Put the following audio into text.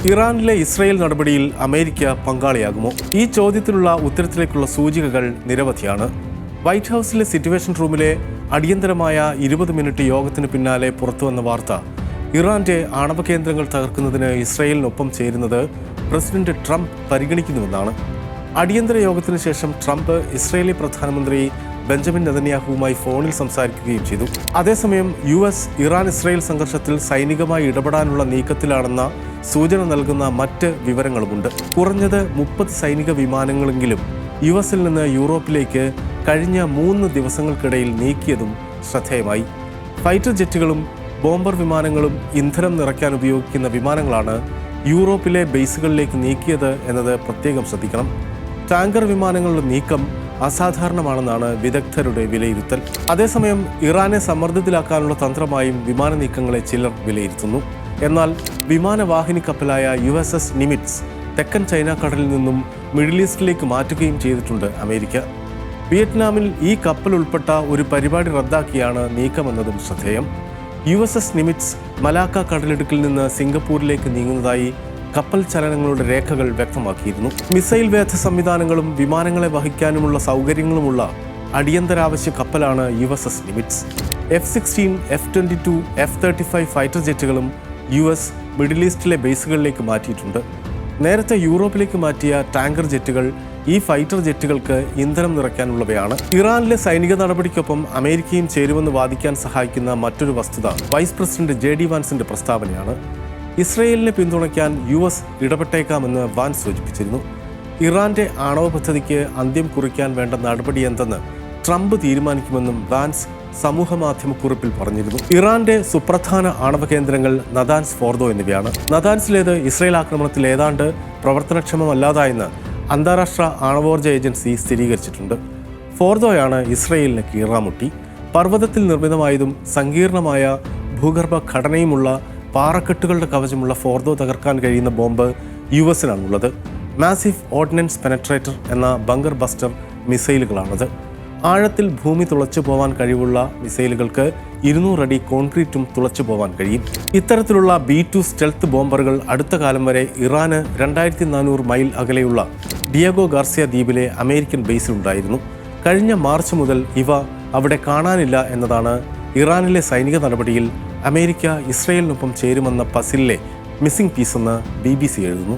ഇറാനിലെ ഇസ്രയേൽ നടപടിയിൽ അമേരിക്ക പങ്കാളിയാകുമോ? ഈ ചോദ്യത്തിനുള്ള ഉത്തരത്തിലേക്കുള്ള സൂചികകൾ നിരവധിയാണ്. വൈറ്റ് ഹൗസിലെ സിറ്റുവേഷൻ റൂമിലെ അടിയന്തരമായ 20 മിനിറ്റ് യോഗത്തിന് പിന്നാലെ പുറത്തുവന്ന വാർത്ത ഇറാന്റെ ആണവ കേന്ദ്രങ്ങൾ തകർക്കുന്നതിന് ഇസ്രയേലിനൊപ്പം ചേരുന്നത് പ്രസിഡന്റ് ട്രംപ് പരിഗണിക്കുന്നുവെന്നാണ്. അടിയന്തര യോഗത്തിന് ശേഷം ട്രംപ് ഇസ്രയേലി പ്രധാനമന്ത്രി ബെഞ്ചമിൻ നെതന്യാഹുവുമായി ഫോണിൽ സംസാരിക്കുകയും ചെയ്തു. അതേസമയം US ഇറാൻ ഇസ്രയേൽ സംഘർഷത്തിൽ സൈനികമായി ഇടപെടാനുള്ള നീക്കത്തിലാണെന്ന സൂചന നൽകുന്ന മറ്റ് വിവരങ്ങളുമുണ്ട്. കുറഞ്ഞത് 30 സൈനിക വിമാനങ്ങളെങ്കിലും US-ൽ നിന്ന് യൂറോപ്പിലേക്ക് കഴിഞ്ഞ 3 ദിവസങ്ങൾക്കിടയിൽ നീക്കിയതും ശ്രദ്ധേയമായി. ഫൈറ്റർ ജെറ്റുകളും ബോംബർ വിമാനങ്ങളും ഇന്ധനം നിറയ്ക്കാൻ ഉപയോഗിക്കുന്ന വിമാനങ്ങളാണ് യൂറോപ്പിലെ ബേസുകളിലേക്ക് നീക്കിയത് എന്നത് പ്രത്യേകം ശ്രദ്ധിക്കണം. ടാങ്കർ വിമാനങ്ങളുടെ നീക്കം അസാധാരണമാണെന്നാണ് വിദഗ്ധരുടെ വിലയിരുത്തൽ. അതേസമയം ഇറാനെ സമ്മർദ്ദത്തിലാക്കാനുള്ള തന്ത്രമായും വിമാന നീക്കങ്ങളെ ചിലർ വിലയിരുത്തുന്നു. എന്നാൽ വിമാനവാഹിനി കപ്പലായ USS നിമിറ്റ്സ് തെക്കൻ ചൈന കടലിൽ നിന്നും മിഡിൽ ഈസ്റ്റിലേക്ക് മാറ്റുകയും ചെയ്തിട്ടുണ്ട് അമേരിക്ക. വിയറ്റ്നാമിൽ ഈ കപ്പൽ ഉൾപ്പെട്ട ഒരു പരിപാടി റദ്ദാക്കിയാണ് നീക്കമെന്നതും ശ്രദ്ധേയം. USS നിമിറ്റ്സ് മലാക്ക കടലിടുക്കിൽ നിന്ന് സിംഗപ്പൂരിലേക്ക് നീങ്ങുന്നതായി കപ്പൽ ചലനങ്ങളുടെ രേഖകൾ വ്യക്തമാക്കിയിരുന്നു. മിസൈൽ വേധ സംവിധാനങ്ങളും വിമാനങ്ങളെ വഹിക്കാനുമുള്ള സൗകര്യങ്ങളുമുള്ള അടിയന്തരാവശ്യ കപ്പലാണ് USS Nimitz. F-16, F-22, F-35 fighter ജെറ്റുകളും US മിഡിൽ ഈസ്റ്റിലെ ബേസുകളിലേക്ക് മാറ്റിയിട്ടുണ്ട്. നേരത്തെ യൂറോപ്പിലേക്ക് മാറ്റിയ ടാങ്കർ ജെറ്റുകൾ ഈ ഫൈറ്റർ ജെറ്റുകൾക്ക് ഇന്ധനം നിറയ്ക്കാനുള്ളവയാണ്. ഇറാനിലെ സൈനിക നടപടിക്കൊപ്പം അമേരിക്കയും ചേരുമെന്ന് വാദിക്കാൻ സഹായിക്കുന്ന മറ്റൊരു വസ്തുത വൈസ് പ്രസിഡന്റ് JD വാൻസിന്റെ പ്രസ്താവനയാണ്. ഇസ്രയേലിനെ പിന്തുണയ്ക്കാൻ US ഇടപെട്ടേക്കാമെന്ന് വാൻസ് സൂചിപ്പിച്ചിരുന്നു. ഇറാന്റെ ആണവ പദ്ധതിക്ക് അന്ത്യം കുറിക്കാൻ വേണ്ട നടപടി എന്തെന്ന് ട്രംപ് തീരുമാനിക്കുമെന്നും വാൻസ് സമൂഹമാധ്യമക്കുറിപ്പിൽ പറഞ്ഞിരുന്നു. ഇറാന്റെ സുപ്രധാന ആണവ കേന്ദ്രങ്ങൾ നതാൻസ്, ഫോർദോ എന്നിവയാണ്. നതാൻസിലേത് ഇസ്രയേൽ ആക്രമണത്തിൽ ഏതാണ്ട് പ്രവർത്തനക്ഷമമല്ലാതായെന്ന് അന്താരാഷ്ട്ര ആണവോർജ്ജ ഏജൻസി സ്ഥിരീകരിച്ചിട്ടുണ്ട്. ഫോർദോയാണ് ഇസ്രയേലിന് കീറാമുട്ടി. പർവ്വതത്തിൽ നിർമ്മിതമായതും സങ്കീർണമായ ഭൂഗർഭ ഘടനയുമുള്ള പാറക്കെട്ടുകളുടെ കവചമുള്ള ഫോർദോ തകർക്കാൻ കഴിയുന്ന ബോംബ് US-നാണുള്ളത്. മാസീവ് ഓർഡിനൻസ് പെനട്രേറ്റർ എന്ന ബങ്കർ ബസ്റ്റർ മിസൈലുകളാണത്. ആഴത്തിൽ ഭൂമി തുളച്ചു പോവാൻ കഴിവുള്ള മിസൈലുകൾക്ക് 200 അടി കോൺക്രീറ്റും തുളച്ചു പോവാൻ കഴിയും. ഇത്തരത്തിലുള്ള B-2 സ്റ്റെൽത്ത് ബോംബറുകൾ അടുത്ത കാലം വരെ ഇറാന് 2400 മൈൽ അകലെയുള്ള ഡിയാഗോ ഗാർസിയ ദ്വീപിലെ അമേരിക്കൻ ബേസിലുണ്ടായിരുന്നു. കഴിഞ്ഞ മാർച്ച് മുതൽ ഇവ അവിടെ കാണാനില്ല എന്നതാണ് ഇറാനിലെ സൈനിക നടപടിയിൽ അമേരിക്ക ഇസ്രയേലിനൊപ്പം ചേരുമെന്ന പസിലിലെ മിസ്സിംഗ് പീസെന്ന് BBC എഴുതുന്നു.